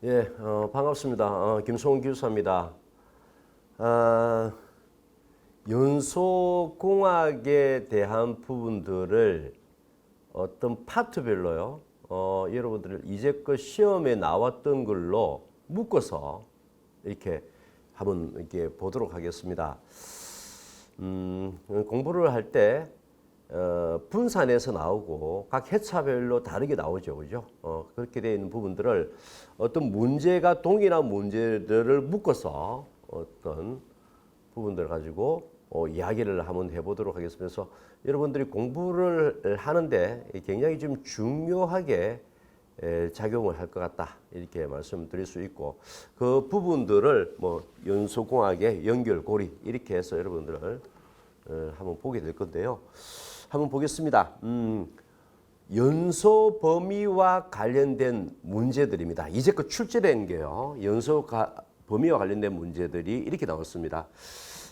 예, 반갑습니다. 김성훈 교수입니다. 아, 연소공학에 대한 부분들을 어떤 파트별로요, 여러분들 이제껏 시험에 나왔던 걸로 묶어서 이렇게 한번 이렇게 보도록 하겠습니다. 공부를 할 때 분산해서 나오고 각 회차별로 다르게 나오죠, 그죠? 그렇게 되어 있는 부분들을 어떤 문제가 동일한 문제들을 묶어서 어떤 부분들을 가지고 이야기를 한번 해보도록 하겠습니다. 그래서 여러분들이 공부를 하는데 굉장히 좀 중요하게 작용을 할 것 같다, 이렇게 말씀드릴 수 있고, 그 부분들을 뭐 연소공학의 연결고리 이렇게 해서 여러분들을 한번 보게 될 건데요. 한번 보겠습니다. 연소 범위와 관련된 문제들입니다. 이제껏 출제된 게요, 범위와 관련된 문제들이 이렇게 나왔습니다.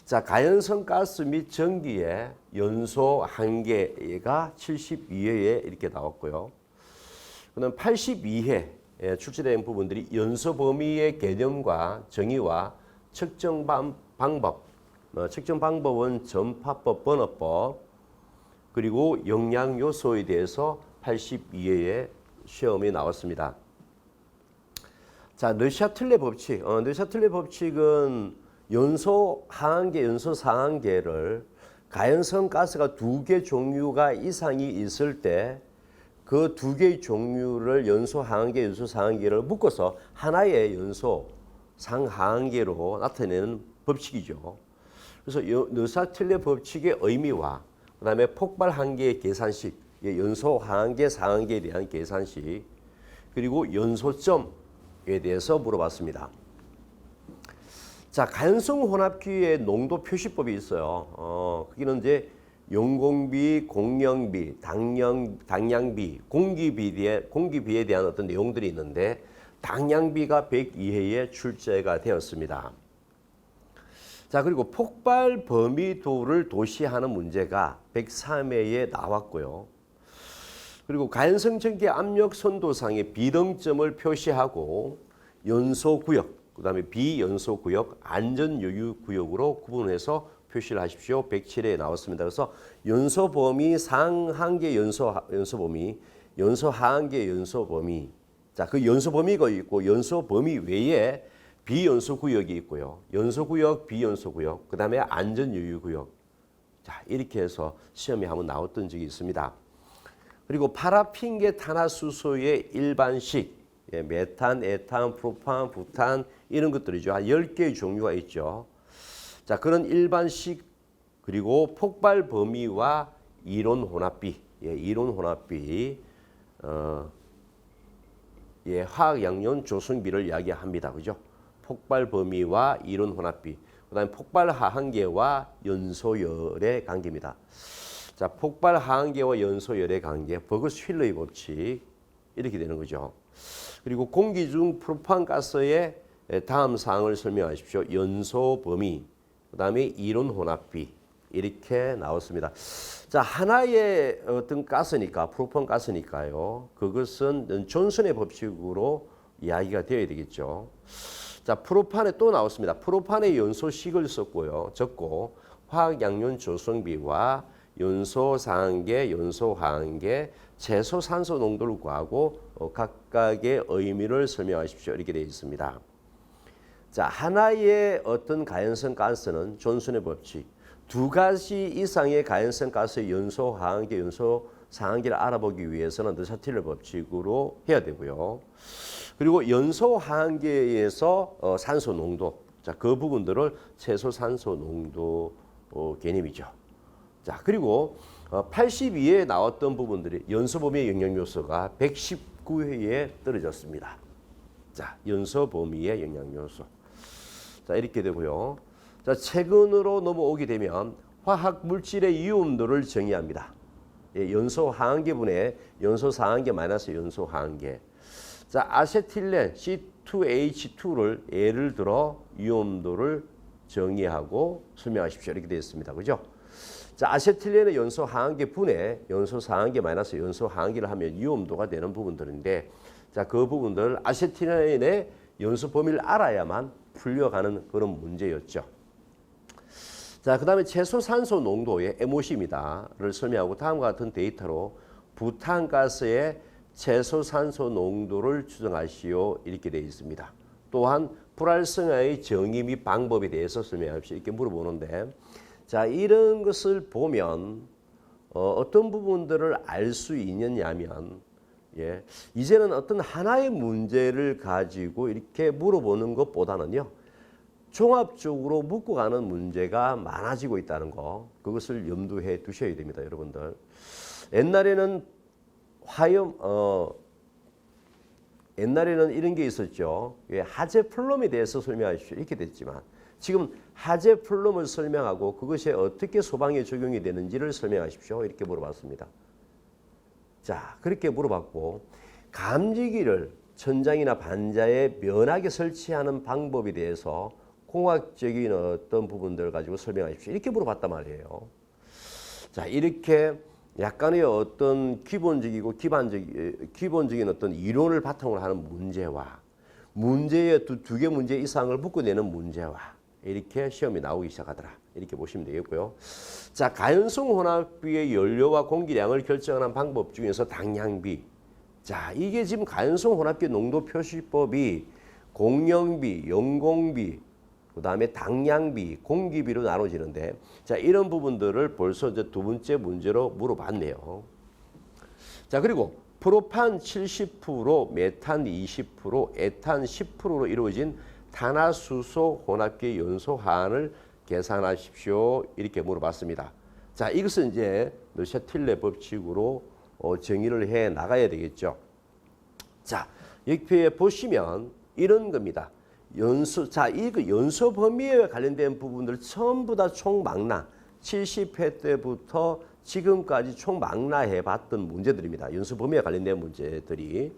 자, 가연성 가스 및 전기의 연소 한계가 72회에 이렇게 나왔고요. 그다음 82회 출제된 부분들이 연소 범위의 개념과 정의와 측정 방법, 측정 방법은 전파법, 번호법, 그리고 영양 요소에 대해서 82회에 시험이 나왔습니다. 자, 르샤틀레 법칙. 르샤틀레 법칙은 연소 하한계, 연소 상한계를 가연성 가스가 두 개 종류가 이상이 있을 때 그 두 개의 종류를 연소 하한계, 연소 상한계를 묶어서 하나의 연소 상하한계로 나타내는 법칙이죠. 그래서 르샤틀레 법칙의 의미와 그다음에 폭발 한계의 계산식, 연소 하한계, 상한계에 대한 계산식, 그리고 연소점에 대해서 물어봤습니다. 자, 가연성 혼합기의 농도 표시법이 있어요. 거기는 이제 용공비, 공영비, 당량비, 공기비에 대한 어떤 내용들이 있는데, 당량비가 102회에 출제가 되었습니다. 자, 그리고 폭발 범위도를 도시하는 문제가 103회에 나왔고요. 그리고 가연성 전기 압력 선도상의 비등점을 표시하고 연소구역, 그다음에 비연소구역, 안전여유구역으로 구분해서 표시를 하십시오. 107회에 나왔습니다. 그래서 연소범위, 상한계 연소범위, 연소하한계 연소범위. 자, 그 연소범위가 있고 연소범위 외에 비연소구역이 있고요. 연소구역, 비연소구역, 그 다음에 안전여유구역. 자, 이렇게 해서 시험에 한번 나왔던 적이 있습니다. 그리고 파라핀계 탄화수소의 일반식, 메탄, 에탄, 프로판, 부탄 이런 것들이죠. 한 10개의 종류가 있죠. 자, 그런 일반식, 그리고 폭발 범위와 이론 혼합비, 이론 혼합비, 화학 양연 조성비를 이야기합니다. 그죠? 폭발 범위와 이론 혼합비, 그다음에 폭발 하한계와 연소열의 관계입니다. 자, 폭발 하한계와 연소열의 관계, 버그스휠러의 법칙 이렇게 되는 거죠. 그리고 공기 중 프로판가스의 다음 사항을 설명하십시오. 연소 범위, 그다음에 이론 혼합비 이렇게 나왔습니다. 자, 하나의 어떤 가스니까, 프로판 가스니까요, 그것은 존슨의 법칙으로 이야기가 되어야 되겠죠. 자, 프로판에 또 나왔습니다. 프로판의 연소식을 썼고요, 적고 화학 양연 조성비와 연소 상한계, 연소 하한계, 채소 산소 농도를 구하고 각각의 의미를 설명하십시오. 이렇게 되어 있습니다. 자, 하나의 어떤 가연성 가스는 존슨의 법칙, 두 가지 이상의 가연성 가스의 연소 하한계, 연소 상한계를 알아보기 위해서는 르샤틀레 법칙으로 해야 되고요. 그리고 연소 하한계에서 산소 농도, 자, 그 부분들을 최소 산소 농도 개념이죠. 자, 그리고 82회에 나왔던 부분들이 연소 범위의 영향 요소가 119회에 떨어졌습니다. 자, 연소 범위의 영향 요소. 자, 이렇게 되고요. 자, 최근으로 넘어오게 되면 화학 물질의 이온도를 정의합니다. 연소 하한계분의 연소 상한계 마이너스 연소 하한계. 자, 아세틸렌 C2H2를 예를 들어 이온도를 정의하고 설명하십시오. 이렇게 되어 있습니다. 그죠? 자, 아세틸렌의 연소 하한계 분의 연소 상한계 마이너스 연소 하한계를 하면 이온도가 되는 부분들인데, 자, 그 부분들 아세틸렌의 연소 범위를 알아야만 풀려가는 그런 문제였죠. 자, 그 다음에 최소 산소 농도의 MOC입니다.를 설명하고 다음과 같은 데이터로 부탄가스의 최소 산소 농도를 추정하시오. 이렇게 되어 있습니다. 또한 불활성화의 정의 및 방법에 대해서 설명하십시오. 이렇게 물어보는데, 자, 이런 것을 보면 어떤 부분들을 알 수 있느냐면, 예, 이제는 어떤 하나의 문제를 가지고 이렇게 물어보는 것보다는요, 종합적으로 묻고 가는 문제가 많아지고 있다는 거, 그것을 염두해 두셔야 됩니다, 여러분들. 옛날에는 옛날에는 이런 게 있었죠. 하재 플럼에 대해서 설명하십시오. 이렇게 됐지만 지금 하재 플럼을 설명하고 그것이 어떻게 소방에 적용이 되는지를 설명하십시오. 이렇게 물어봤습니다. 자, 그렇게 물어봤고 감지기를 천장이나 반자에 면하게 설치하는 방법에 대해서 공학적인 어떤 부분들을 가지고 설명하십시오. 이렇게 물어봤단 말이에요. 자, 이렇게 약간의 어떤 기본적이고 기본적인 어떤 이론을 바탕으로 하는 문제와 문제의 두 개 문제 이상을 묶어내는 문제와 이렇게 시험이 나오기 시작하더라. 이렇게 보시면 되겠고요. 자, 가연성 혼합비의 연료와 공기량을 결정하는 방법 중에서 당량비. 자, 이게 지금 가연성 혼합비 농도 표시법이 공량비, 연공비, 그 다음에 당량비, 공기비로 나눠지는데, 자, 이런 부분들을 벌써 이제 두 번째 문제로 물어봤네요. 자, 그리고 프로판 70%, 메탄 20%, 에탄 10%로 이루어진 탄화수소 혼합기의 연소 하한을 계산하십시오. 이렇게 물어봤습니다. 자, 이것은 이제 느샤틸레 법칙으로 정의를 해 나가야 되겠죠. 자, 여기에 보시면 이런 겁니다. 자, 이거 연소 범위에 관련된 부분들 전부 다 총망라 70회 때부터 지금까지 총망라해 봤던 문제들입니다. 연소 범위에 관련된 문제들이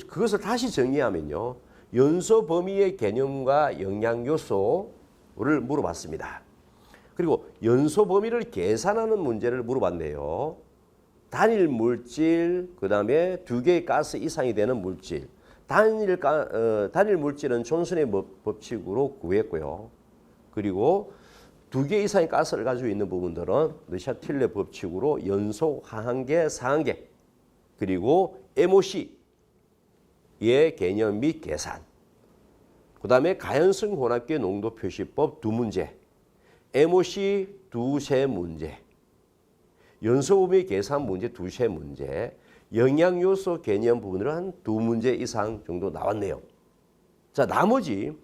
그것을 다시 정의하면요. 연소 범위의 개념과 영향 요소를 물어봤습니다. 그리고 연소 범위를 계산하는 문제를 물어봤네요. 단일 물질, 그다음에 두 개의 가스 이상이 되는 물질. 단일 물질은 존슨의 법칙으로 구했고요. 그리고 두 개 이상의 가스를 가지고 있는 부분들은 느샤틸레 법칙으로 연소 하한계, 상한계, 그리고 MOC의 개념 및 계산. 그다음에 가연성 혼합계 농도 표시법 두 문제, MOC 두세 문제, 연소 범위 계산 문제 두세 문제. 영양 요소 개념 부분으로 한 두 문제 이상 정도 나왔네요. 자, 나머지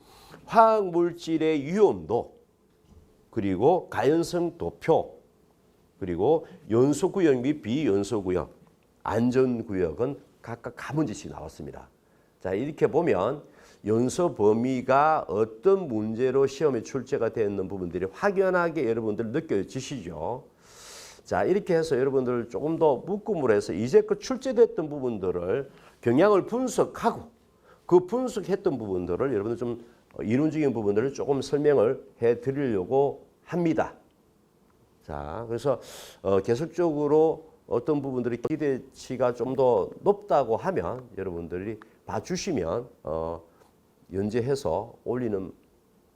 화학 물질의 위험도, 그리고 가연성 도표, 그리고 연소 구역 및 비연소 구역, 안전 구역은 각각 한 문제씩 나왔습니다. 자, 이렇게 보면 연소 범위가 어떤 문제로 시험에 출제가 되어 있는 부분들이 확연하게 여러분들 느껴지시죠? 자, 이렇게 해서 여러분들 조금 더 묶음으로 해서 이제껏 출제됐던 부분들을 경향을 분석하고 그 분석했던 부분들을 여러분들 좀 이론적인 부분들을 조금 설명을 해 드리려고 합니다. 자, 그래서 계속적으로 어떤 부분들이 기대치가 좀 더 높다고 하면 여러분들이 봐주시면 연재해서 올리는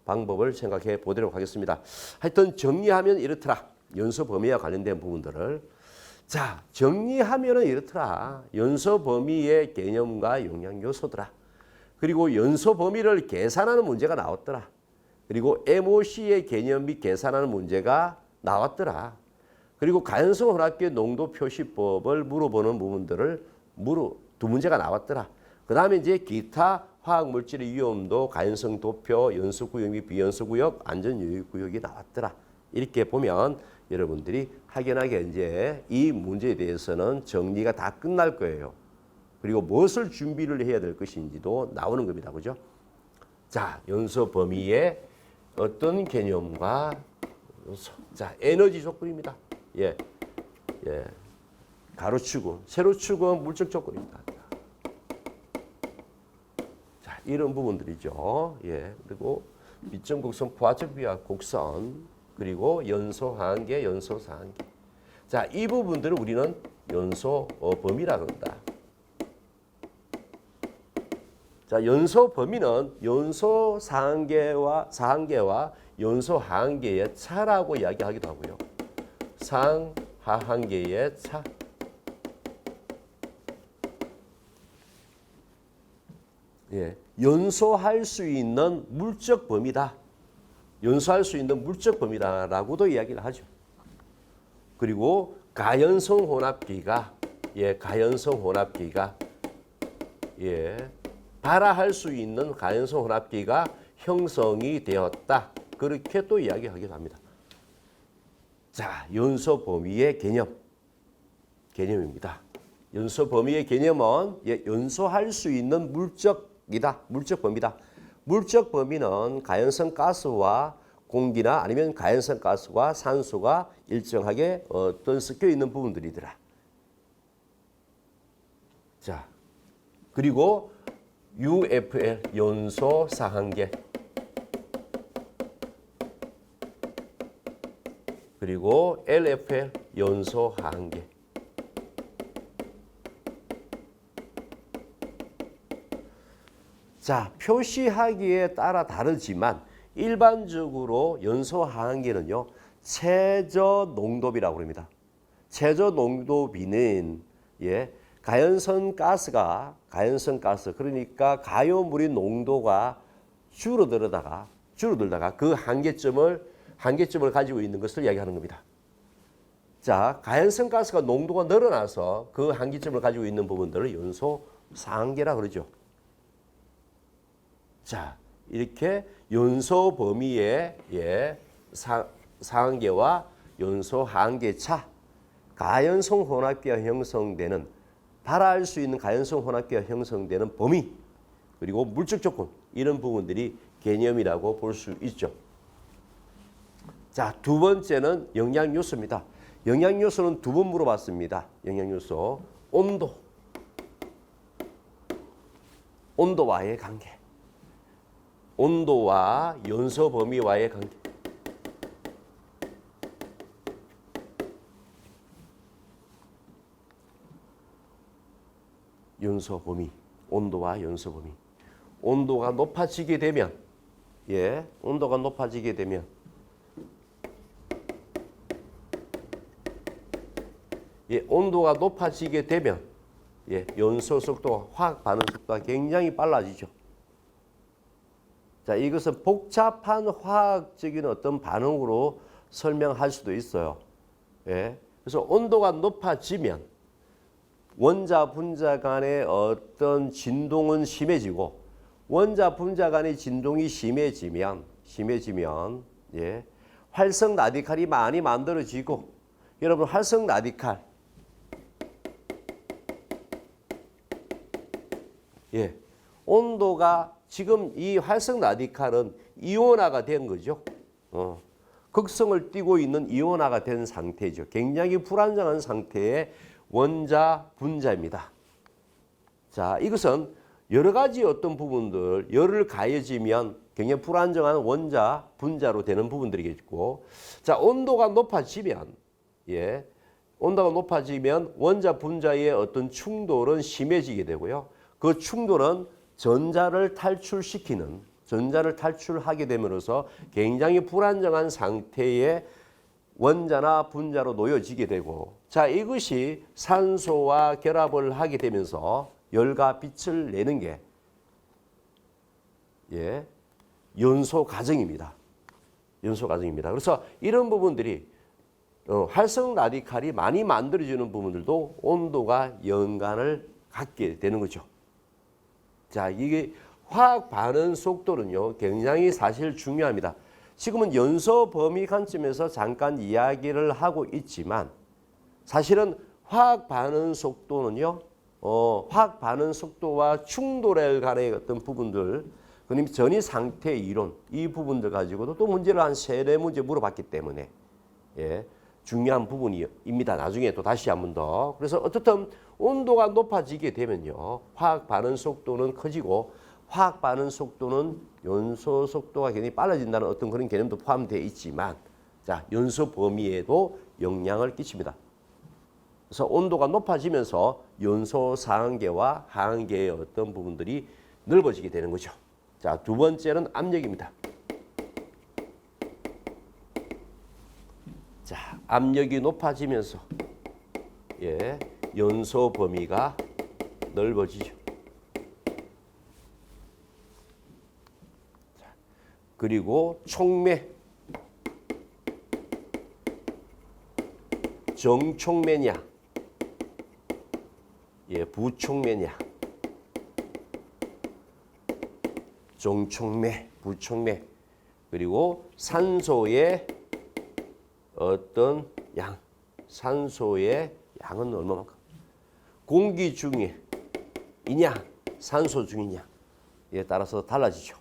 방법을 생각해 보도록 하겠습니다. 하여튼 정리하면 이렇더라. 연소 범위와 관련된 부분들을. 자, 정리하면은 이렇더라. 연소 범위의 개념과 영향 요소더라. 그리고 연소 범위를 계산하는 문제가 나왔더라. 그리고 MOC의 개념 및 계산하는 문제가 나왔더라. 그리고 가연성 혼합계 농도 표시법을 물어보는 부분들을 두 문제가 나왔더라. 그 다음에 이제 기타 화학 물질의 위험도, 가연성 도표, 연소 구역 및 비연소 구역, 안전 유익 구역이 나왔더라. 이렇게 보면 여러분들이 확연하게 이제 이 문제에 대해서는 정리가 다 끝날 거예요. 그리고 무엇을 준비를 해야 될 것인지도 나오는 겁니다. 그죠? 자, 연소 범위의 어떤 개념과 요소. 자, 에너지 조건입니다. 예. 가로축은, 세로축은 물적 조건입니다. 자, 이런 부분들이죠. 예. 그리고 미점 곡선, 부하적 비하 곡선, 그리고 연소 하한계, 연소 상한계. 자, 이 부분들을 우리는 연소 범위라고 한다. 자, 연소 범위는 연소 상하한계와 연소 하한계의 차라고 이야기하기도 하고요. 상하한계의 차. 예, 연소할 수 있는 물적 범위다. 연소할 수 있는 물적 범위다라고도 이야기를 하죠. 그리고 가연성 혼합기가 발화할 수 있는 가연성 혼합기가 형성이 되었다. 그렇게 또 이야기하기도 합니다. 자, 연소 범위의 개념입니다. 연소 범위의 개념은 연소할 수 있는 물적이다. 물적 범위다. 물적 범위는 가연성 가스와 공기나 아니면 가연성 가스와 산소가 일정하게 섞여 있는 부분들이더라. 자, 그리고 UFL 연소 상한계, 그리고 LFL 연소 하한계. 자, 표시하기에 따라 다르지만 일반적으로 연소 하한계는요, 최저 농도비라고 합니다. 최저 농도비는 가연성 가스 그러니까 가요물의 농도가 줄어들다가 그 한계점을 가지고 있는 것을 이야기하는 겁니다. 자, 가연성 가스가 농도가 늘어나서 그 한계점을 가지고 있는 부분들을 연소 상한계라 그러죠. 자, 이렇게 연소 범위의 상한계와 연소 하한계 차, 가연성 혼합기가 형성되는, 발화할 수 있는 가연성 혼합기가 형성되는 범위, 그리고 물적 조건, 이런 부분들이 개념이라고 볼 수 있죠. 자, 두 번째는 영양요소입니다. 영양요소는 두 번 물어봤습니다. 영양요소, 온도와의 관계, 온도와 연소 범위와의 관계. 연소 범위, 온도와 연소 범위. 온도가 높아지게 되면, 온도가 높아지게 되면 연소 속도가, 화학 반응 속도가 굉장히 빨라지죠. 자, 이것은 복잡한 화학적인 어떤 반응으로 설명할 수도 있어요. 그래서 온도가 높아지면 원자 분자 간의 어떤 진동은 심해지고, 원자 분자 간의 진동이 심해지면 활성 라디칼이 많이 만들어지고, 여러분 활성 라디칼 온도가 지금 이 활성 라디칼은 이온화가 된 거죠. 극성을 띠고 있는 이온화가 된 상태죠. 굉장히 불안정한 상태의 원자 분자입니다. 자, 이것은 여러 가지 어떤 부분들, 열을 가해지면 굉장히 불안정한 원자 분자로 되는 부분들이겠고, 자, 온도가 높아지면 원자 분자의 어떤 충돌은 심해지게 되고요. 그 충돌은 전자를 탈출하게 됨으로써 굉장히 불안정한 상태의 원자나 분자로 놓여지게 되고, 자, 이것이 산소와 결합을 하게 되면서 열과 빛을 내는 게 연소 과정입니다. 그래서 이런 부분들이 활성 라디칼이 많이 만들어지는 부분들도 온도가 연관을 갖게 되는 거죠. 자, 이게 화학 반응 속도는요, 굉장히 사실 중요합니다. 지금은 연소 범위 관점에서 잠깐 이야기를 하고 있지만, 사실은 화학 반응 속도는요, 화학 반응 속도와 충돌에 관한 어떤 부분들, 그럼 전이 상태 이론, 이 부분들 가지고도 또 문제를 한 3-4문제 물어봤기 때문에 중요한 부분입니다. 나중에 또 다시 한 번 더. 그래서 어떻든 온도가 높아지게 되면요, 화학 반응 속도는 커지고, 화학 반응 속도는 연소 속도가 굉장히 빨라진다는 어떤 그런 개념도 포함되어 있지만, 자, 연소 범위에도 영향을 끼칩니다. 그래서 온도가 높아지면서 연소 상한계와 하한계의 어떤 부분들이 넓어지게 되는 거죠. 자, 두 번째는 압력입니다. 자, 압력이 높아지면서 연소 범위가 넓어지죠. 자, 그리고 촉매, 정촉매냐, 부촉매냐, 정촉매, 부촉매, 그리고 산소의 어떤 양, 산소의 양은 얼마만큼? 공기 중에 이냐, 산소 중이냐에 따라서 달라지죠.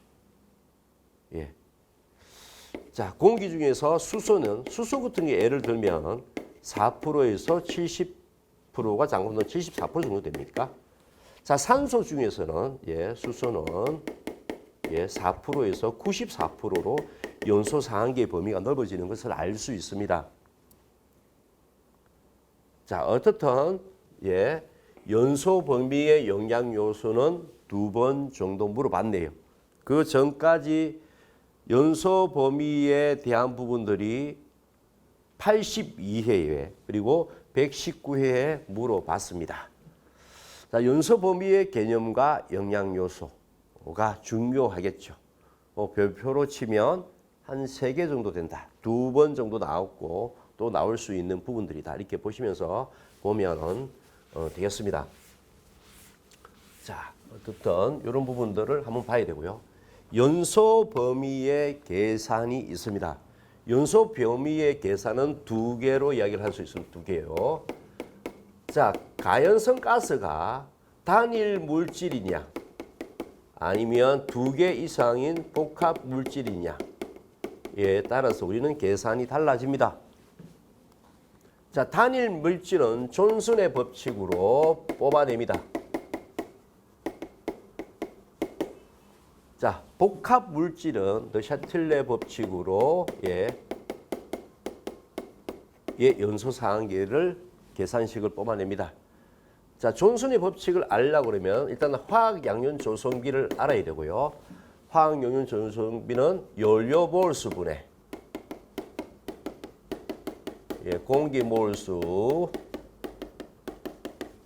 자, 공기 중에서 수소 같은 게 예를 들면 4%에서 70%가 잠깐만 74% 정도 됩니까? 자, 산소 중에서는 수소는 4%에서 94%로 연소 상한계의 범위가 넓어지는 것을 알 수 있습니다. 자, 어떻든 연소 범위의 영양 요소는 2번 정도 물어봤네요. 그 전까지 연소 범위에 대한 부분들이 82회에 그리고 119회에 물어봤습니다. 자, 연소 범위의 개념과 영양 요소가 중요하겠죠. 별표로 치면 한 3개 정도 된다. 2번 정도 나왔고 또 나올 수 있는 부분들이다. 이렇게 보시면서 보면은 되겠습니다. 자, 어쨌든 이런 부분들을 한번 봐야 되고요. 연소 범위의 계산이 있습니다. 연소 범위의 계산은 2개로 이야기를 할 수 있습니다. 2개요. 자, 가연성 가스가 단일 물질이냐 아니면 2개 이상인 복합 물질이냐에 따라서 우리는 계산이 달라집니다. 자, 단일 물질은 존슨의 법칙으로 뽑아냅니다. 자, 복합 물질은 더 샤틀레 법칙으로 연소 상한계를 계산식을 뽑아냅니다. 자, 존슨의 법칙을 알려고 그러면 일단 화학 양면 조성비를 알아야 되고요. 화학 양면 조성비는 연료 몰수분의 공기 몰수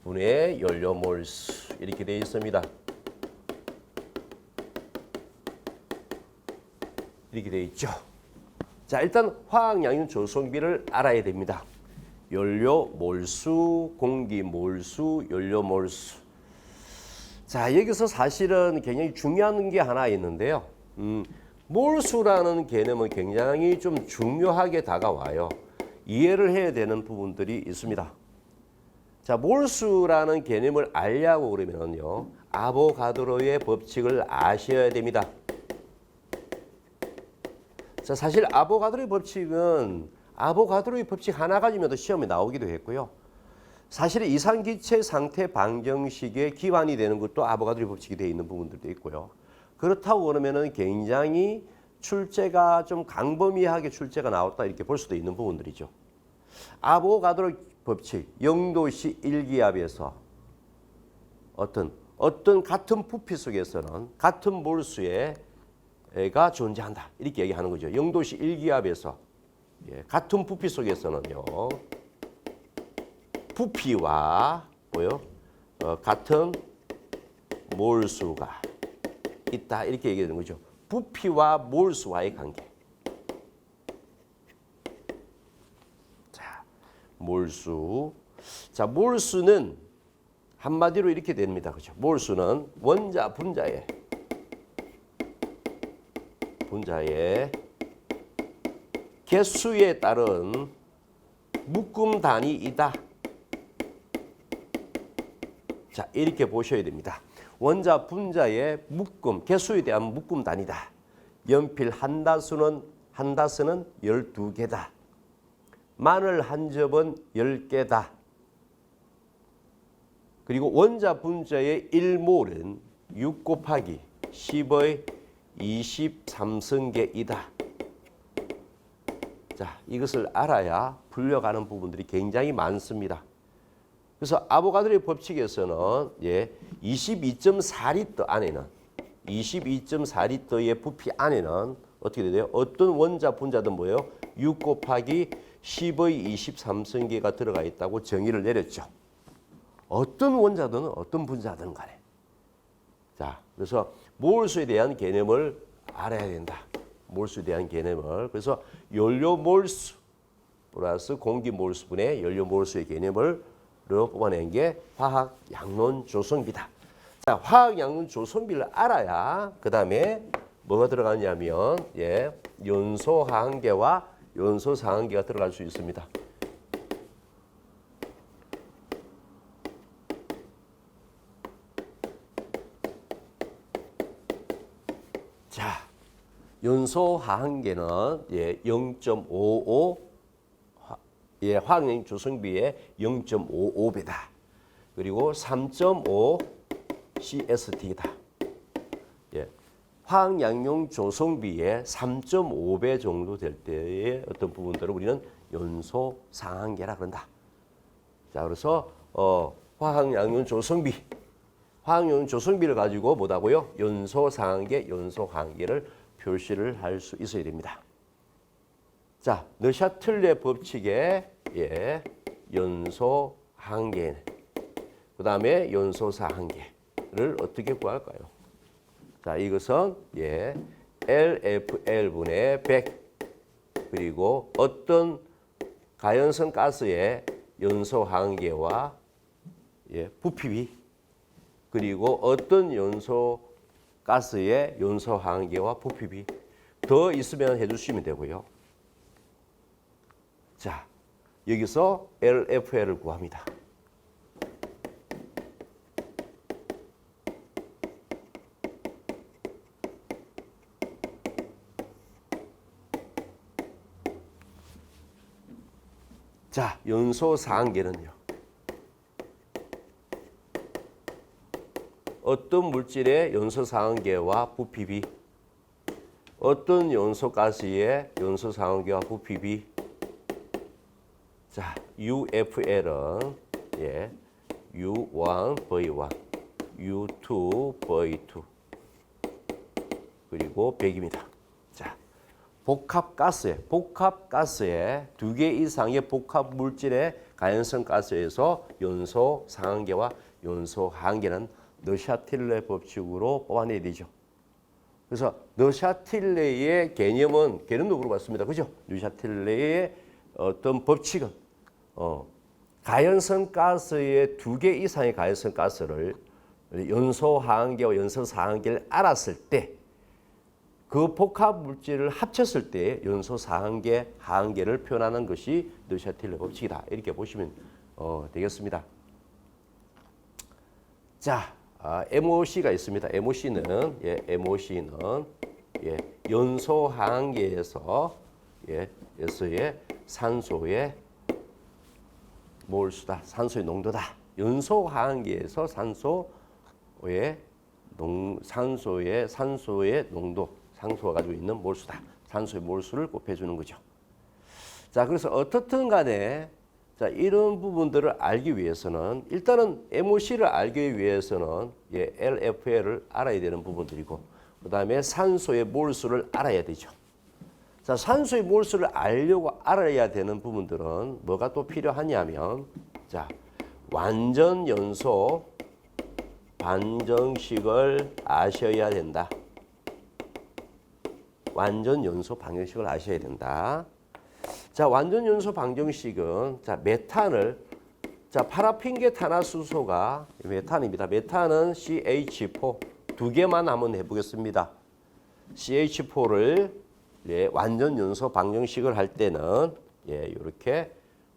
분의 연료 몰수 이렇게 되어 있습니다. 이렇게 되어 있죠. 자, 일단 화학 양면 조성비를 알아야 됩니다. 연료 몰수, 공기 몰수, 연료 몰수. 자, 여기서 사실은 굉장히 중요한 게 하나 있는데요. 몰수라는 개념은 굉장히 좀 중요하게 다가와요. 이해를 해야 되는 부분들이 있습니다. 자, 몰수라는 개념을 알려고 그러면요, 아보가드로의 법칙을 아셔야 됩니다. 자, 사실 아보가드로의 법칙은 아보가드로의 법칙 하나 가지면 시험에 나오기도 했고요. 사실 이상기체 상태 방정식의 기반이 되는 것도 아보가드로의 법칙이 되어 있는 부분들도 있고요. 그렇다고 그러면은 굉장히 출제가 좀 강범위하게 출제가 나왔다 이렇게 볼 수도 있는 부분들이죠. 아보가드로 법칙, 0도씨 1기압에서 어떤 같은 부피 속에서는 같은 몰수가 존재한다 이렇게 얘기하는 거죠. 0도씨 1기압에서 같은 부피 속에서는요, 부피와 같은 몰수가 있다 이렇게 얘기하는 거죠. 부피와 몰수와의 관계. 자, 몰수. 자, 몰수는 한마디로 이렇게 됩니다. 그죠? 몰수는 원자 분자의 개수에 따른 묶음 단위이다. 자, 이렇게 보셔야 됩니다. 원자 분자의 묶음, 개수에 대한 묶음 단위다. 연필 한 다스는 12개다. 마늘 한 접은 10개다. 그리고 원자 분자의 1몰은 6 곱하기 10의 23승계이다. 자, 이것을 알아야 풀려가는 부분들이 굉장히 많습니다. 그래서 아보가드로의 법칙에서는 22.4리터 안에는 22.4리터의 부피 안에는 어떻게 돼요? 어떤 원자, 분자든 뭐예요? 6 곱하기 10의 23승계가 들어가 있다고 정의를 내렸죠. 어떤 원자든 어떤 분자든 간에. 자, 그래서 몰수에 대한 개념을 알아야 된다. 몰수에 대한 개념을. 그래서 연료 몰수 플러스 공기 몰수분의 연료 몰수의 개념을 뽑아낸 게 화학 양론 조성비다. 자, 화학 양론 조성비를 알아야 그 다음에 뭐가 들어가냐면 연소 하한계와 연소 상한계가 들어갈 수 있습니다. 자, 연소 하한계는 0.55 화학 조성비의 0.55배다. 그리고 3.5 CST다. 화학 양용 조성비의 3.5배 정도 될 때의 어떤 부분들을 우리는 연소 상한계라 그런다. 자, 그래서 화학 양용 조성비, 화학 양용 조성비를 가지고 뭐다고요? 연소 상한계, 연소 하한계를 표시를 할 수 있어야 됩니다. 자, 느샤틀레 법칙의 연소 하한계, 그 다음에 연소 상한계를 어떻게 구할까요? 자, 이것은 LFL분의 100 그리고 어떤 가연성 가스의 연소 하한계와 부피비 그리고 어떤 연소 가스의 연소 하한계와 부피비 더 있으면 해주시면 되고요. 자, 여기서 LFL을 구합니다. 자, 연소 상한계는요. 어떤 물질의 연소 상한계와 부피비, 어떤 연소 가스의 연소 상한계와 부피비. 자, UFL은 U1 V1, U2 V2 그리고 100입니다. 자, 복합 가스에 두 개 이상의 복합 물질의 가연성 가스에서 연소 상한계와 연소 하한계는 느샤틸레 법칙으로 뽑아내야 되죠. 그래서 느샤틸레의 개념도 물어봤습니다. 그죠? 느샤틸레의 어떤 법칙은 가연성 가스의 두 개 이상의 가연성 가스를 연소 하한계와 연소 상한계를 알았을 때 그 복합 물질을 합쳤을 때 연소 상한계, 하한계를 표현하는 것이 느샤틸레 법칙이다. 이렇게 보시면 되겠습니다. 자, MOC가 있습니다. MOC는 연소 하한계에서 에서의 산소의 몰수다. 산소의 농도다. 연소 하한계에서 산소의 농도, 산소가 가지고 있는 몰수다. 산소의 몰수를 곱해주는 거죠. 자, 그래서 어떻든 간에 자, 이런 부분들을 알기 위해서는 일단은 MOC를 알기 위해서는 LFL을 알아야 되는 부분들이고 그 다음에 산소의 몰수를 알아야 되죠. 자, 산소의 몰수를 알아야 되는 부분들은 뭐가 또 필요하냐면 자, 완전 연소 방정식을 아셔야 된다. 완전 연소 방정식을 아셔야 된다. 자, 완전 연소 방정식은 자, 메탄을 자, 파라핀계 탄화수소가 메탄입니다. 메탄은 CH4 두 개만 한번 해보겠습니다. CH4를 완전 연소 방정식을 할 때는 이렇게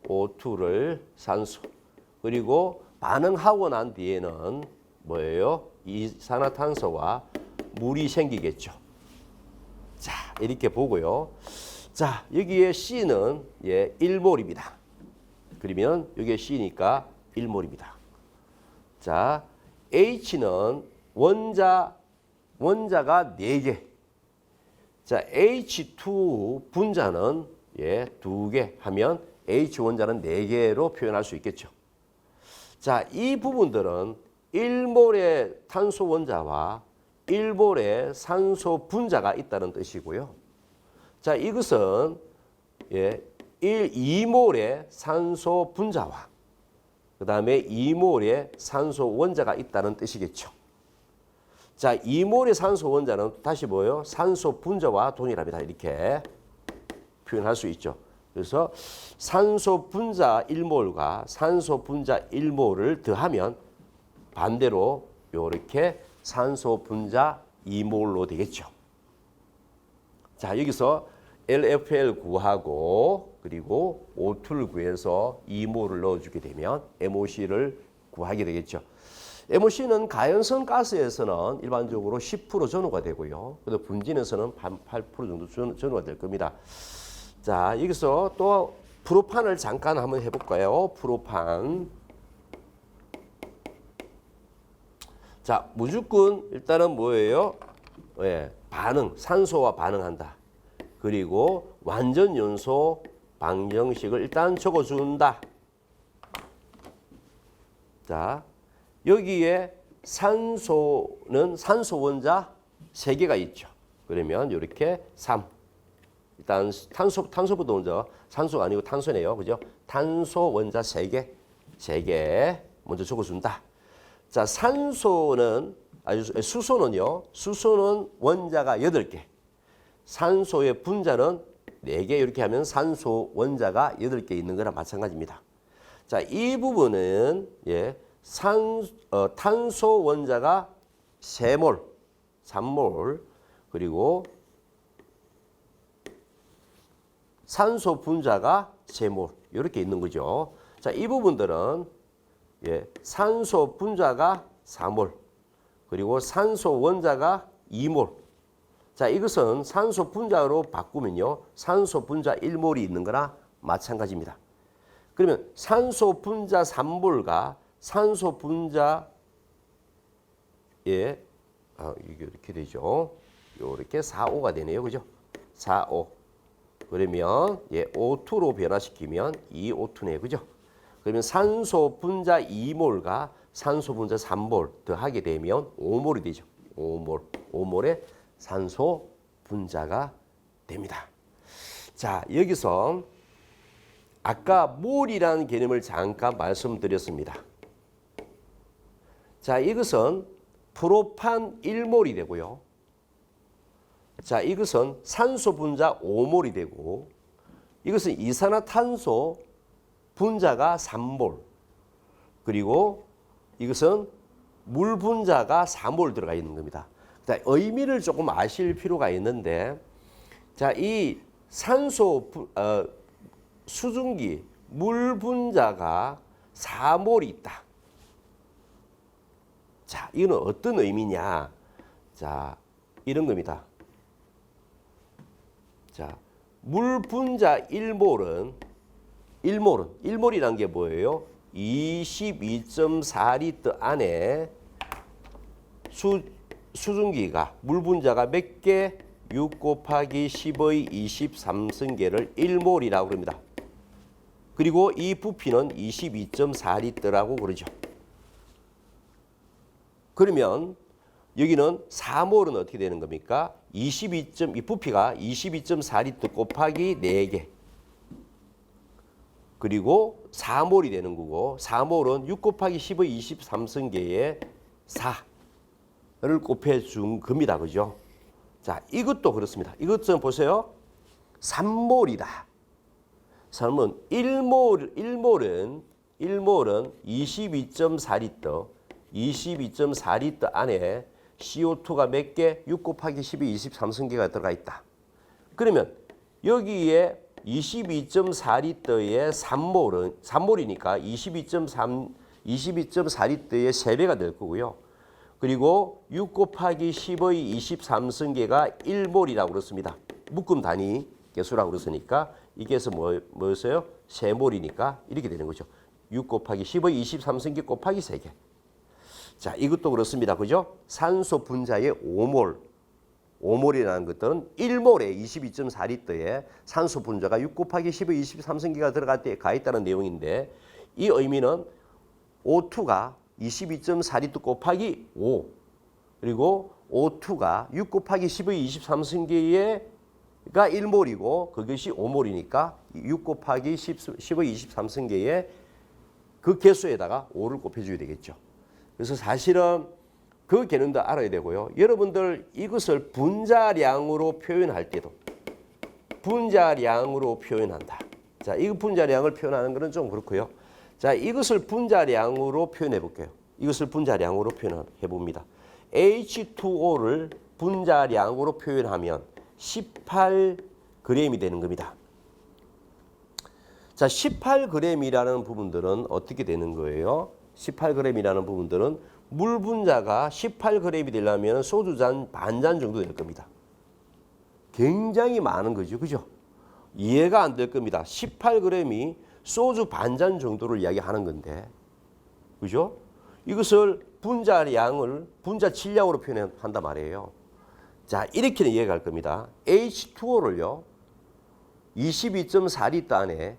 O2를 산소 그리고 반응하고 난 뒤에는 뭐예요? 이산화탄소와 물이 생기겠죠. 자, 이렇게 보고요. 자, 여기에 C는 1몰입니다. 그러면 여기에 C니까 1몰입니다. 자, H는 원자가 4개. 자, H2 분자는 2개 하면 H 원자는 4개로 표현할 수 있겠죠. 자, 이 부분들은 1몰의 탄소 원자와 1몰의 산소 분자가 있다는 뜻이고요. 자, 이것은 2몰의 산소 분자와 그 다음에 2몰의 산소 원자가 있다는 뜻이겠죠. 자, 2몰의 산소 원자는 다시 뭐예요? 산소 분자와 동일합니다. 이렇게 표현할 수 있죠. 그래서 산소 분자 1몰과 산소 분자 1몰을 더하면 반대로 이렇게 산소 분자 2몰로 되겠죠. 자, 여기서 LFL 구하고 그리고 O2를 구해서 2몰을 넣어주게 되면 MOC를 구하게 되겠죠. MOC는 가연성 가스에서는 일반적으로 10% 전후가 되고요. 그리고 분진에서는 8% 정도 전후가 될 겁니다. 자, 여기서 또 프로판을 잠깐 한번 해볼까요? 프로판. 자, 무조건 일단은 뭐예요? 반응, 산소와 반응한다. 그리고 완전 연소 방정식을 일단 적어준다. 자, 여기에 산소는 산소 원자 3개가 있죠. 그러면 이렇게 3. 일단 탄소부터 먼저, 산소가 아니고 탄소네요. 그죠? 탄소 원자 3개 먼저 적어준다. 자, 수소는요. 수소는 원자가 8개. 산소의 분자는 4개 이렇게 하면 산소 원자가 8개 있는 거랑 마찬가지입니다. 자, 이 부분은 탄소 원자가 3몰, 3몰, 그리고 산소 분자가 3몰 이렇게 있는 거죠. 자, 이 부분들은 산소 분자가 4몰, 그리고 산소 원자가 2몰. 자, 이것은 산소 분자로 바꾸면요. 산소 분자 1몰이 있는 거나 마찬가지입니다. 그러면 산소 분자 3몰과 산소 분자 이게 이렇게 되죠. 이렇게 4,5가 되네요. 그죠? 4,5. 그러면 O2로 변화시키면 2O2네요. 그죠? 그러면 산소 분자 2몰과 산소 분자 3몰 더하게 되면 5몰이 되죠. 5몰의 산소 분자가 됩니다. 자, 여기서 아까 몰이라는 개념을 잠깐 말씀드렸습니다. 자, 이것은 프로판 1몰이 되고요. 자, 이것은 산소 분자 5몰이 되고 이것은 이산화탄소 분자가 3몰, 그리고 이것은 물 분자가 4몰 들어가 있는 겁니다. 자, 의미를 조금 아실 필요가 있는데, 자, 이 산소 수증기 물 분자가 4몰이 있다. 자, 이거는 어떤 의미냐? 자, 이런 겁니다. 자, 물 분자 1몰이란 게 뭐예요? 22.4리터 안에 수증기가 물 분자가 몇 개? 6 곱하기 10의 23승계를 1몰이라고 그럽니다. 그리고 이 부피는 22.4리터라고 그러죠. 그러면 여기는 4몰은 어떻게 되는 겁니까? 이 부피가 22.4리터 곱하기 4개. 그리고 4몰이 되는 거고, 4몰은 6 곱하기 10의 23승계에 4를 곱해준 겁니다. 그죠? 자, 이것도 그렇습니다. 이것은 보세요. 3몰이다. 3몰은 1몰은 22.4리터, 22.4리터 안에 CO2가 몇 개? 6 곱하기 10의 23승계가 들어가 있다. 그러면 여기에 22.4리터의 3몰이니까 22.4리터의 3배가 될 거고요. 그리고 6 곱하기 10의 23승계가 1몰이라고 그렇습니다. 묶음 단위 개수라고 그랬으니까 이게 해서 뭐였어요? 3몰이니까 이렇게 되는 거죠. 6 곱하기 10의 23승계 곱하기 3개. 자, 이것도 그렇습니다. 그죠? 산소 분자의 5몰이라는 것들은 1몰에 22.4리터에 산소 분자가 6 곱하기 10의 23승계가 들어가 있다는 내용인데, 이 의미는 O2가 22.4리터 곱하기 5, 그리고 O2가 6 곱하기 10의 23승계가 1몰이고 그것이 5몰이니까 6 곱하기 10의 23승계에 그 개수에다가 5를 곱해줘야 되겠죠. 그래서 사실은 그 개념도 알아야 되고요. 여러분들 이것을 분자량으로 표현할 때도 분자량으로 표현한다. 자, 이 분자량을 표현하는 것은 좀 그렇고요. 자, 이것을 분자량으로 표현해 볼게요. 이것을 분자량으로 표현해 봅니다. H2O를 분자량으로 표현하면 18g이 되는 겁니다. 자, 18g이라는 부분들은 어떻게 되는 거예요? 18g이라는 부분들은 물 분자가 18g이 되려면 소주잔 반잔 정도 될 겁니다. 굉장히 많은 거죠. 그죠? 이해가 안 될 겁니다. 18g이 소주 반잔 정도를 이야기하는 건데. 그죠? 이것을 분자량을 분자 질량으로 표현한단 말이에요. 자, 이렇게는 이해가 갈 겁니다. H2O를요. 22.4리터 안에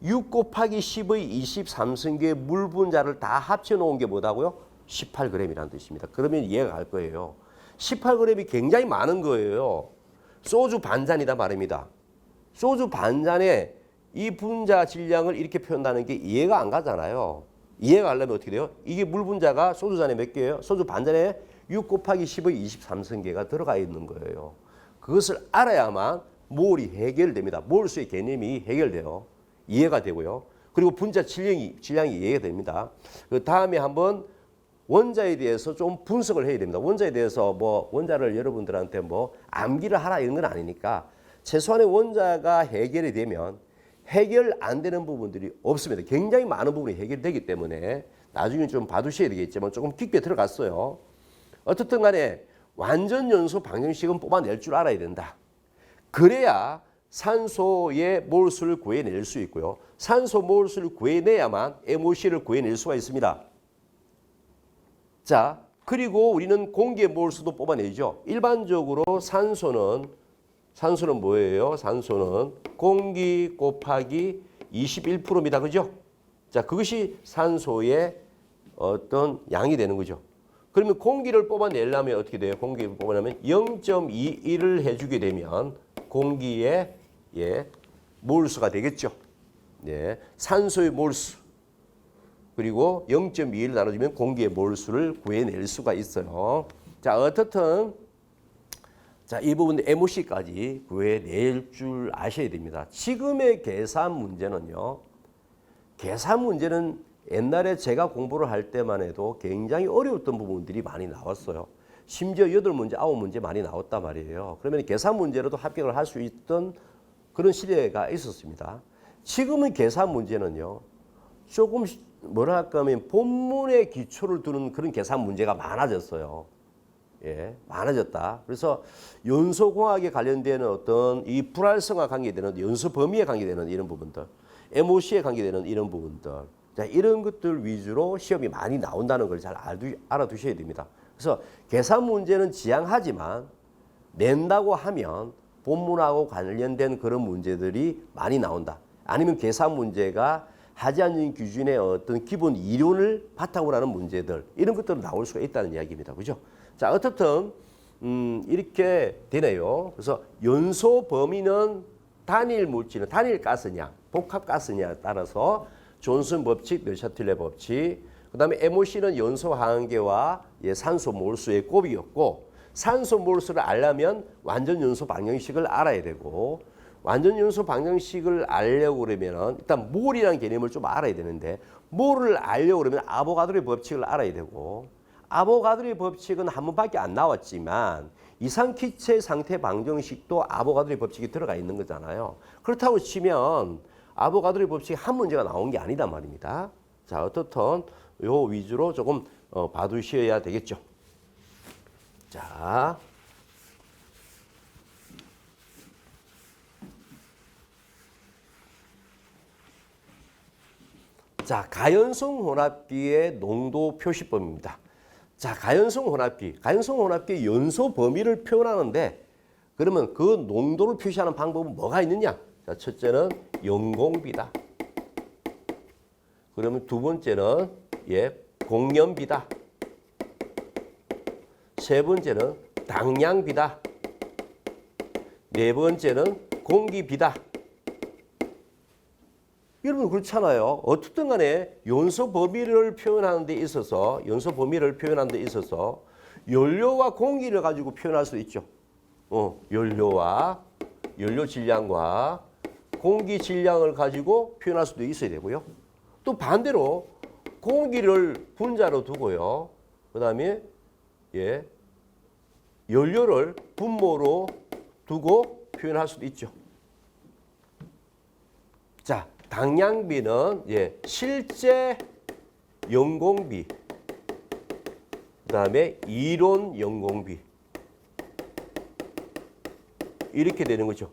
6 곱하기 10의 23승계의 물 분자를 다 합쳐 놓은 게 뭐다고요? 18g이라는 뜻입니다. 그러면 이해가 갈 거예요. 18g이 굉장히 많은 거예요. 소주 반잔이다 말입니다. 소주 반잔에 이 분자 질량을 이렇게 표현한다는 게 이해가 안 가잖아요. 이해가 가려면 어떻게 돼요? 이게 물 분자가 소주 잔에 몇 개예요? 소주 반잔에 6 곱하기 10의 23승계가 들어가 있는 거예요. 그것을 알아야만 몰이 해결됩니다. 몰수의 개념이 해결돼요. 이해가 되고요. 그리고 분자 질량이 이해가 됩니다. 그 다음에 한번 원자에 대해서 좀 분석을 해야 됩니다. 원자에 대해서 뭐 원자를 여러분들한테 뭐 암기를 하라 이런 건 아니니까 최소한의 원자가 해결이 되면 해결 안 되는 부분들이 없습니다. 굉장히 많은 부분이 해결되기 때문에 나중에 좀 봐두셔야 되겠지만 조금 깊게 들어갔어요. 어떻든 간에 완전 연소 방정식은 뽑아낼 줄 알아야 된다. 그래야 산소의 몰수를 구해낼 수 있고요. 산소 몰수를 구해내야만 MOC를 구해낼 수가 있습니다. 자, 그리고 우리는 공기의 몰수도 뽑아내죠. 일반적으로 산소는 뭐예요? 산소는 공기 곱하기 21%입니다. 그죠? 자, 그것이 산소의 어떤 양이 되는 거죠. 그러면 공기를 뽑아내려면 어떻게 돼요? 공기를 뽑아내면 0.21을 해주게 되면 공기의 몰수가 되겠죠. 네, 산소의 몰수. 그리고 0.21 나눠주면 공기의 몰수를 구해낼 수가 있어요. 자, 어떻든 자, 이 부분 MOC까지 구해낼 줄 아셔야 됩니다. 지금의 계산 문제는요. 계산 문제는 옛날에 제가 공부를 할 때만 해도 굉장히 어려웠던 부분들이 많이 나왔어요. 심지어 8문제, 9문제 많이 나왔단 말이에요. 그러면 계산 문제로도 합격을 할 수 있던 그런 시대가 있었습니다. 지금의 계산 문제는요. 조금 뭐랄까 하면 본문의 기초를 두는 그런 계산 문제가 많아졌어요. 예, 많아졌다. 그래서 연소공학에 관련되는 어떤 이 불활성화 관계되는 연소 범위에 관계되는 이런 부분들, MOC에 관계되는 이런 부분들, 자, 이런 것들 위주로 시험이 많이 나온다는 걸 잘 알아두셔야 됩니다. 그래서 계산 문제는 지양하지만 낸다고 하면 본문하고 관련된 그런 문제들이 많이 나온다. 아니면 계산 문제가 하지 않는 기준의 어떤 기본 이론을 바탕으로 하는 문제들, 이런 것들은 나올 수가 있다는 이야기입니다. 그죠? 자, 어떻든 이렇게 되네요. 그래서 연소 범위는 단일 물질은 단일 가스냐, 복합 가스냐에 따라서 존슨 법칙, 느샤틀레 법칙, 그다음에 MOC는 연소 하한계와 산소 몰수의 곱이었고, 산소 몰수를 알려면 완전 연소 방정식을 알아야 되고, 완전 연소 방정식을 알려고 그러면 일단 몰이라는 개념을 좀 알아야 되는데, 몰을 알려고 그러면 아보가드로의 법칙을 알아야 되고, 아보가드로의 법칙은 한 번밖에 안 나왔지만 이상기체 상태 방정식도 아보가드로의 법칙이 들어가 있는 거잖아요. 그렇다고 치면 아보가드로의 법칙이 한 문제가 나온 게 아니단 말입니다. 자, 어떻든 요 위주로 조금 봐두셔야 되겠죠. 자, 가연성 혼합기의 농도 표시법입니다. 자, 가연성 혼합기의 연소 범위를 표현하는데, 그러면 그 농도를 표시하는 방법은 뭐가 있느냐? 자, 첫째는 영공비다. 그러면 두 번째는 공연비다. 세 번째는 당량비다. 네 번째는 공기비다. 여러분 그렇잖아요. 어떻든 간에 연소 범위를 표현하는 데 있어서 연료와 공기를 가지고 표현할 수 있죠. 연료와 연료 질량과 공기 질량을 가지고 표현할 수도 있어야 되고요. 또 반대로 공기를 분자로 두고요. 그다음에 연료를 분모로 두고 표현할 수도 있죠. 자, 당량비는 실제 연공비, 그다음에 이론 연공비 이렇게 되는 거죠.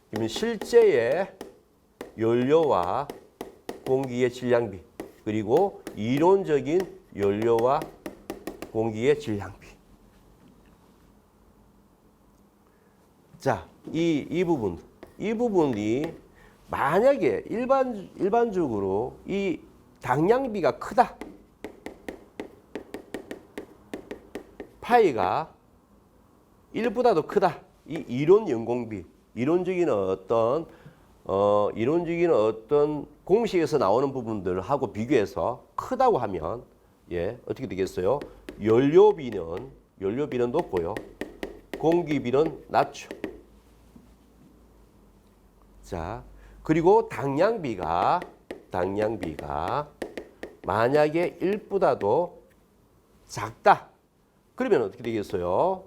그러면 실제의 연료와 공기의 질량비, 그리고 이론적인 연료와 공기의 질량비. 자, 이 부분이 만약에 일반적으로 이 당량비가 크다. 파이가 1보다도 크다. 이 이론 연공비, 이론적인 어떤 공식에서 나오는 부분들하고 비교해서 크다고 하면 어떻게 되겠어요? 연료비는 높고요. 공기비는 낮죠. 자, 그리고 당량비가 만약에 1보다도 작다. 그러면 어떻게 되겠어요?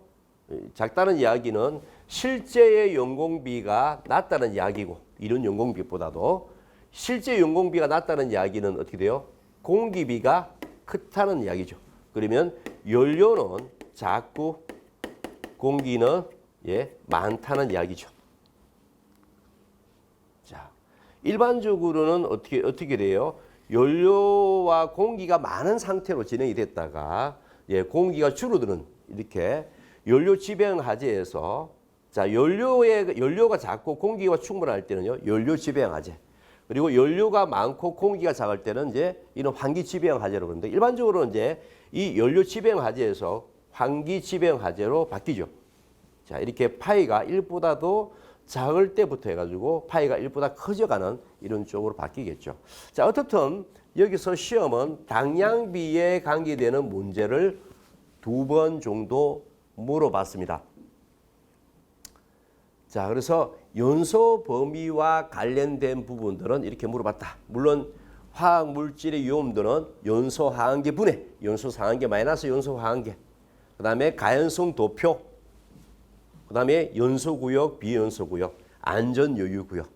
작다는 이야기는 실제의 연공비가 낮다는 이야기고, 이런 연공비보다도 실제 연공비가 낮다는 이야기는 어떻게 돼요? 공기비가 크다는 이야기죠. 그러면 연료는 작고 공기는 많다는 이야기죠. 자, 일반적으로는 어떻게 돼요? 연료와 공기가 많은 상태로 진행이 됐다가 공기가 줄어드는 이렇게 연료 지배형 화재에서 자, 연료가 작고 공기가 충분할 때는요, 연료 지배형 화재. 그리고 연료가 많고 공기가 작을 때는 이런 환기 지배형 화재로 그러는데, 일반적으로는 이 연료 지배형 화재에서 환기 지배형 화재로 바뀌죠. 자, 이렇게 파이가 1보다도 작을 때부터 해가지고 파이가 1보다 커져가는 이런 쪽으로 바뀌겠죠. 자, 어떻든 여기서 시험은 당량비에 관계되는 문제를 2번 정도 물어봤습니다. 자, 그래서 연소 범위와 관련된 부분들은 이렇게 물어봤다. 물론 화학 물질의 위험도는 연소 화학계 분해, 연소 상한계 마이너스 연소 화학계, 그다음에 가연성 도표, 그다음에 연소구역, 비연소구역, 안전여유구역,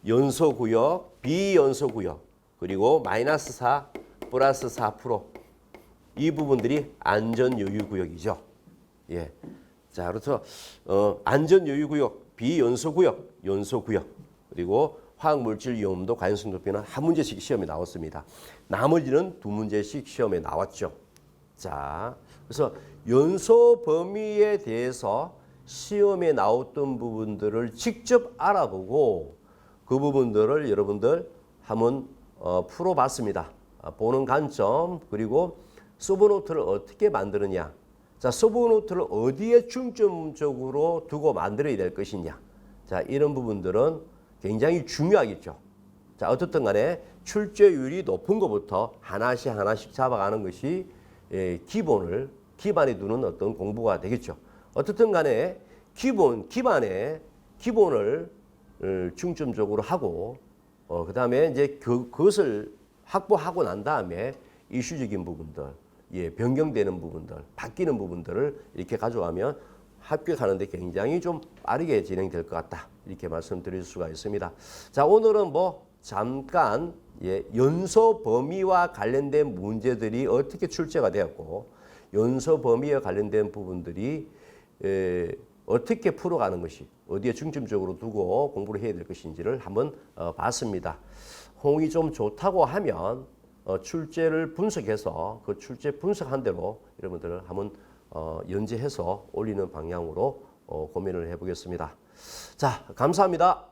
연소구역, 비연소구역, 그리고 마이너스 4, 플러스 4%. 이 부분들이 안전여유구역이죠. 자, 그래서 안전여유구역, 비연소구역, 연소구역, 그리고 화학물질 위험도, 가연성 도표는 한 문제씩 시험에 나왔습니다. 나머지는 2문제씩 시험에 나왔죠. 자, 그래서 연소 범위에 대해서 시험에 나왔던 부분들을 직접 알아보고 그 부분들을 여러분들 한번 풀어봤습니다. 보는 관점, 그리고 서브노트를 어떻게 만드느냐. 자, 서브노트를 어디에 중점적으로 두고 만들어야 될 것이냐. 자, 이런 부분들은 굉장히 중요하겠죠. 자, 어떻든 간에 출제율이 높은 것부터 하나씩 잡아가는 것이 기반에 두는 어떤 공부가 되겠죠. 어떻든 간에 기본을 중점적으로 하고, 그 다음에 그것을 확보하고 난 다음에 이슈적인 부분들, 변경되는 부분들, 바뀌는 부분들을 이렇게 가져가면 합격하는데 굉장히 좀 빠르게 진행될 것 같다. 이렇게 말씀드릴 수가 있습니다. 자, 오늘은 잠깐 연소 범위와 관련된 문제들이 어떻게 출제가 되었고, 연소 범위와 관련된 부분들이 어떻게 풀어가는 것이, 어디에 중점적으로 두고 공부를 해야 될 것인지를 한번 봤습니다. 호응이 좀 좋다고 하면 출제를 분석해서 그 출제 분석한 대로 여러분들을 한번 연재해서 올리는 방향으로 고민을 해보겠습니다. 자, 감사합니다.